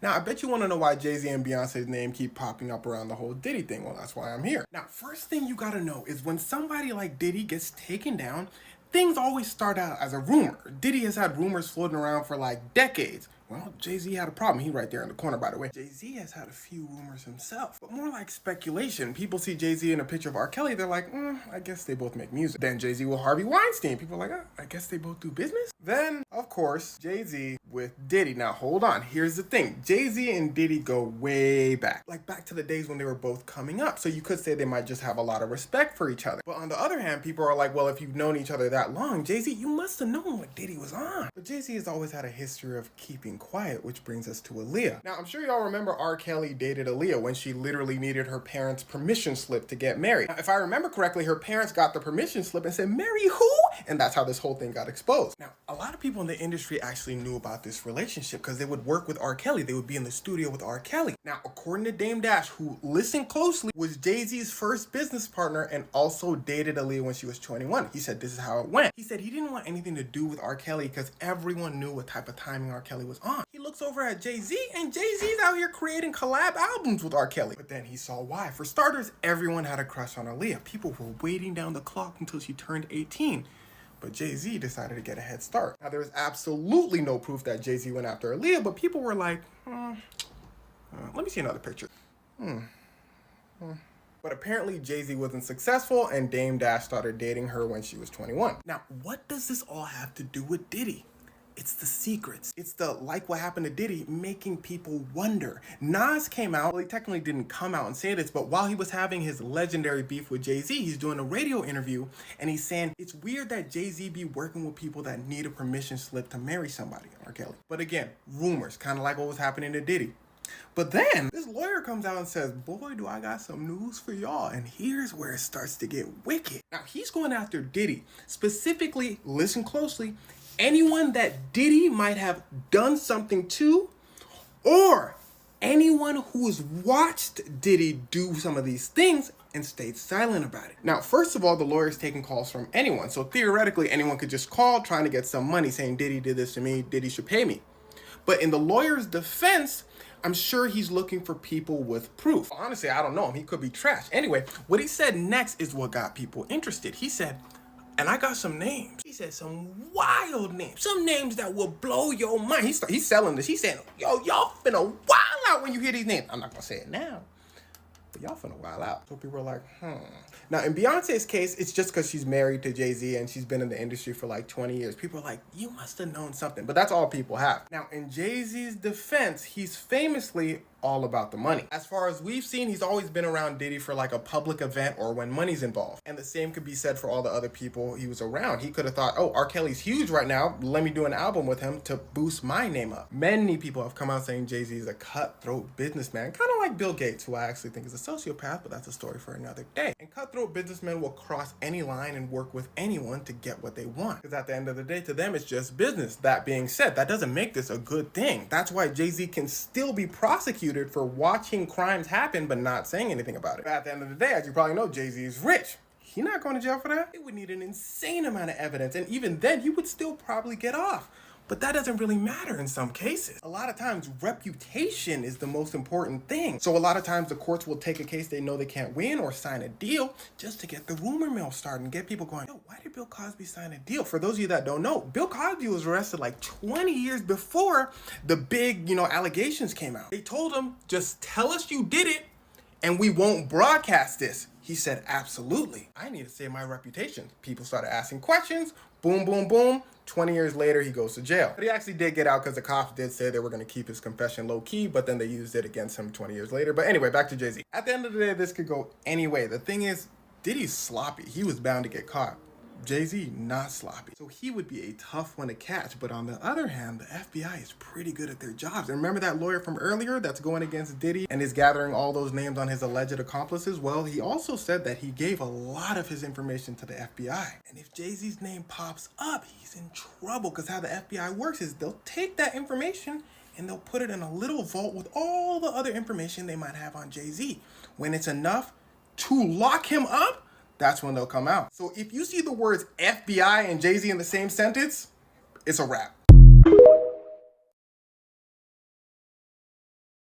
Now, I bet you want to know why Jay-Z and Beyonce's name keep popping up around the whole Diddy thing. Well, that's why I'm here. Now, first thing you gotta know is when somebody like Diddy gets taken down, things always start out as a rumor. Diddy has had rumors floating around for like decades. Well, Jay-Z had a problem. He right there in the corner, by the way. Jay-Z has had a few rumors himself, but more like speculation. People see Jay-Z in a picture of R. Kelly, they're like, I guess they both make music. Then Jay-Z with Harvey Weinstein. People are like, I guess they both do business. Then, of course, Jay-Z with Diddy. Now, hold on. Here's the thing. Jay-Z and Diddy go way back. Like back to the days when they were both coming up. So you could say they might just have a lot of respect for each other. But on the other hand, people are like, well, if you've known each other that long, Jay-Z, you must have known what Diddy was on. But Jay-Z has always had a history of keeping quiet, which brings us to Aaliyah. Now, I'm sure y'all remember R. Kelly dated Aaliyah when she literally needed her parents' permission slip to get married. Now, if I remember correctly, her parents got the permission slip and said, marry who? And that's how this whole thing got exposed. Now, a lot of people in the industry actually knew about this relationship because they would work with R. Kelly. They would be in the studio with R. Kelly. Now, according to Dame Dash, who, listen closely, was Jay-Z's first business partner and also dated Aaliyah when she was 21. He said this is how it went. He said he didn't want anything to do with R. Kelly because everyone knew what type of timing R. Kelly was on. He looks over at Jay-Z and Jay-Z's out here creating collab albums with R. Kelly. But then he saw why. For starters, everyone had a crush on Aaliyah. People were waiting down the clock until she turned 18. But Jay-Z decided to get a head start. Now, there was absolutely no proof that Jay-Z went after Aaliyah, but people were like, let me see another picture. But apparently Jay-Z wasn't successful and Dame Dash started dating her when she was 21. Now, what does this all have to do with Diddy? It's the secrets. It's the, like what happened to Diddy, making people wonder. Nas came out, well, he technically didn't come out and say this, but while he was having his legendary beef with Jay-Z, he's doing a radio interview and he's saying, it's weird that Jay-Z be working with people that need a permission slip to marry somebody, R. Kelly. But again, rumors, kind of like what was happening to Diddy. But then this lawyer comes out and says, boy, do I got some news for y'all. And here's where it starts to get wicked. Now, he's going after Diddy. Specifically, listen closely, anyone that Diddy might have done something to, or anyone who has watched Diddy do some of these things and stayed silent about it. Now, first of all, the lawyer's taking calls from anyone. So theoretically, anyone could just call trying to get some money saying Diddy did this to me, Diddy should pay me. But in the lawyer's defense, I'm sure he's looking for people with proof. Honestly, I don't know him. He could be trash. Anyway, what he said next is what got people interested. He said, and I got some names. He said some wild names. Some names that will blow your mind. He's selling this. He's saying, yo, y'all finna wild out when you hear these names. I'm not gonna say it now, but y'all finna wild out. So people are like, Now, in Beyonce's case, it's just because she's married to Jay-Z and she's been in the industry for like 20 years. People are like, you must have known something. But that's all people have. Now, in Jay-Z's defense, he's famously all about the money. As far as we've seen, he's always been around Diddy for like a public event or when money's involved. And the same could be said for all the other people he was around. He could have thought, oh, R. Kelly's huge right now. Let me do an album with him to boost my name up. Many people have come out saying Jay-Z is a cutthroat businessman, kind of like Bill Gates, who I actually think is a sociopath, but that's a story for another day. And cutthroat businessmen will cross any line and work with anyone to get what they want. Because at the end of the day, to them, it's just business. That being said, that doesn't make this a good thing. That's why Jay-Z can still be prosecuted for watching crimes happen but not saying anything about it. But at the end of the day, as you probably know, Jay-Z is rich. He's not going to jail for that. It would need an insane amount of evidence, and even then, he would still probably get off. But that doesn't really matter in some cases. A lot of times, reputation is the most important thing. So a lot of times, the courts will take a case they know they can't win or sign a deal just to get the rumor mill started and get people going, yo, why did Bill Cosby sign a deal? For those of you that don't know, Bill Cosby was arrested like 20 years before the big, allegations came out. They told him, just tell us you did it and we won't broadcast this. He said, absolutely. I need to save my reputation. People started asking questions. Boom, boom, boom. 20 years later, he goes to jail. But he actually did get out because the cops did say they were going to keep his confession low key, but then they used it against him 20 years later. But anyway, back to Jay-Z. At the end of the day, this could go any way. The thing is, Diddy's sloppy. He was bound to get caught. Jay-Z, not sloppy. So he would be a tough one to catch. But on the other hand, the FBI is pretty good at their jobs. And remember that lawyer from earlier that's going against Diddy and is gathering all those names on his alleged accomplices? Well, he also said that he gave a lot of his information to the FBI. And if Jay-Z's name pops up, he's in trouble, because how the FBI works is they'll take that information and they'll put it in a little vault with all the other information they might have on Jay-Z. When it's enough to lock him up, that's when they'll come out. So if you see the words FBI and Jay-Z in the same sentence, it's a wrap.